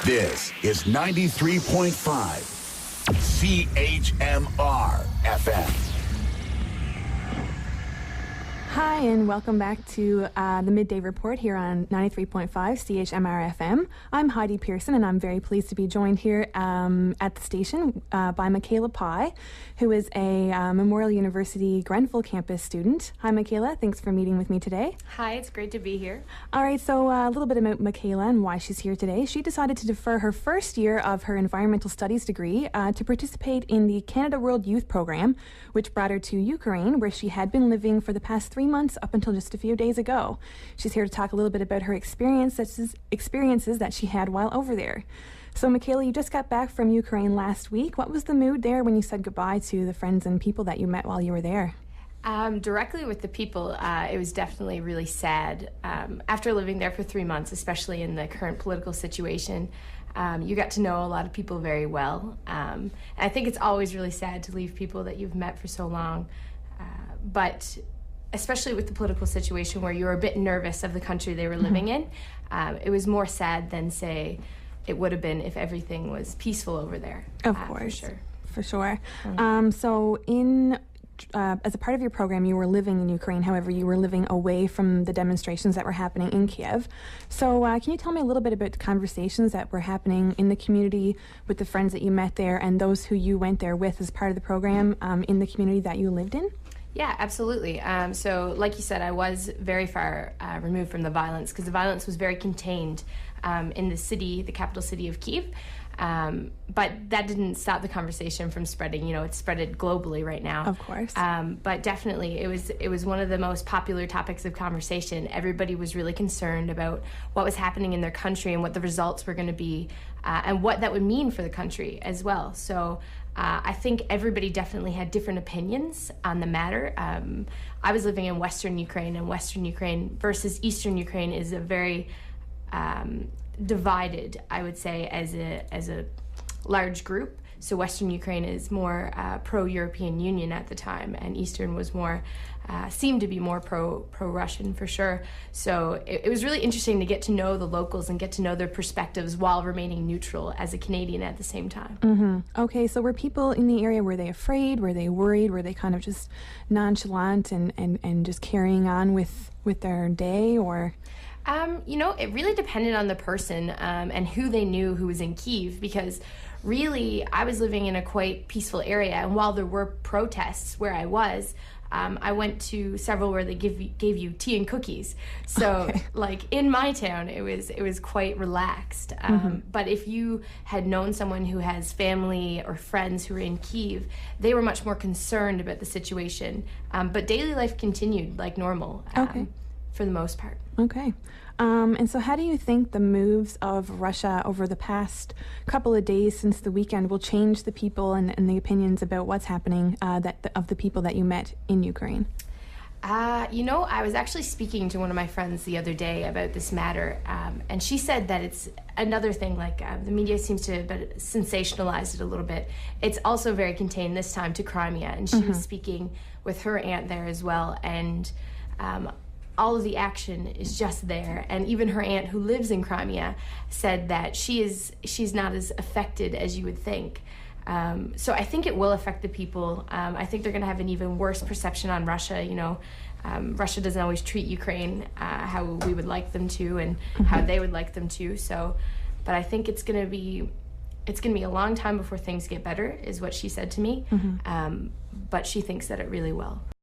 This is 93.5 CHMR FM. Hi, and welcome back to the Midday Report here on 93.5 CHMR FM. I'm Heide Pearson, and I'm very pleased to be joined here at the station by Michaela Pye, who is a Memorial University Grenfell campus student. Hi, Michaela. Thanks for meeting with me today. Hi, it's great to be here. All right, so a little bit about Michaela and why she's here today. She decided to defer her first year of her environmental studies degree to participate in the Canada World Youth Program, which brought her to Ukraine, where she had been living for the past 3 months up until just a few days ago. She's here to talk a little bit about her experiences that she had while over there. So, Michaela, you just got back from Ukraine last week. What was the mood there when you said goodbye to the friends and people that you met while you were there? Directly with the people, it was definitely really sad. After living there for 3 months, especially in the current political situation, you got to know a lot of people very well. And I think it's always really sad to leave people that you've met for so long. But especially with the political situation where you were a bit nervous of the country they were living in, it was more sad than, say, it would have been if everything was peaceful over there. Of course. For sure. So as a part of your program, you were living in Ukraine. However, you were living away from the demonstrations that were happening in Kiev. So can you tell me a little bit about the conversations that were happening in the community with the friends that you met there and those who you went there with as part of the program in the community that you lived in? Yeah, absolutely. So like you said, I was very far removed from the violence because the violence was very contained in the city, the capital city of Kyiv. But that didn't stop the conversation from spreading. You know, it's spreaded globally right now. Of course. But definitely, it was one of the most popular topics of conversation. Everybody was really concerned about what was happening in their country and what the results were going to be, and what that would mean for the country as well. So I think everybody definitely had different opinions on the matter. I was living in Western Ukraine, and Western Ukraine versus Eastern Ukraine is a very divided, I would say, as a large group. So Western Ukraine is more pro-European Union at the time, and Eastern was more seemed to be more pro-Russian for sure. So it was really interesting to get to know the locals and get to know their perspectives while remaining neutral as a Canadian at the same time. Mm-hmm. Okay, so were people in the area, were they afraid? Were they worried? Were they kind of just nonchalant and just carrying on with their day, or? You know, it really depended on the person and who they knew who was in Kyiv, because really I was living in a quite peaceful area, and while there were protests where I was, I went to several where they gave you tea and cookies. So okay. Like in my town, it was quite relaxed. But if you had known someone who has family or friends who were in Kyiv, they were much more concerned about the situation. But daily life continued like normal. For the most part. Okay. And so how do you think the moves of Russia over the past couple of days since the weekend will change the people and the opinions about what's happening of the people that you met in Ukraine? You know, I was actually speaking to one of my friends the other day about this matter, and she said that it's another thing, like the media seems to have sensationalized it a little bit. It's also very contained this time to Crimea, and she was speaking with her aunt there as well, and all of the action is just there. And even her aunt, who lives in Crimea, said that she's not as affected as you would think. So I think it will affect the people. I think they're going to have an even worse perception on Russia. You know, Russia doesn't always treat Ukraine how we would like them to, and how they would like them to. So, but I think it's going to be a long time before things get better, is what she said to me. But she thinks that it really will.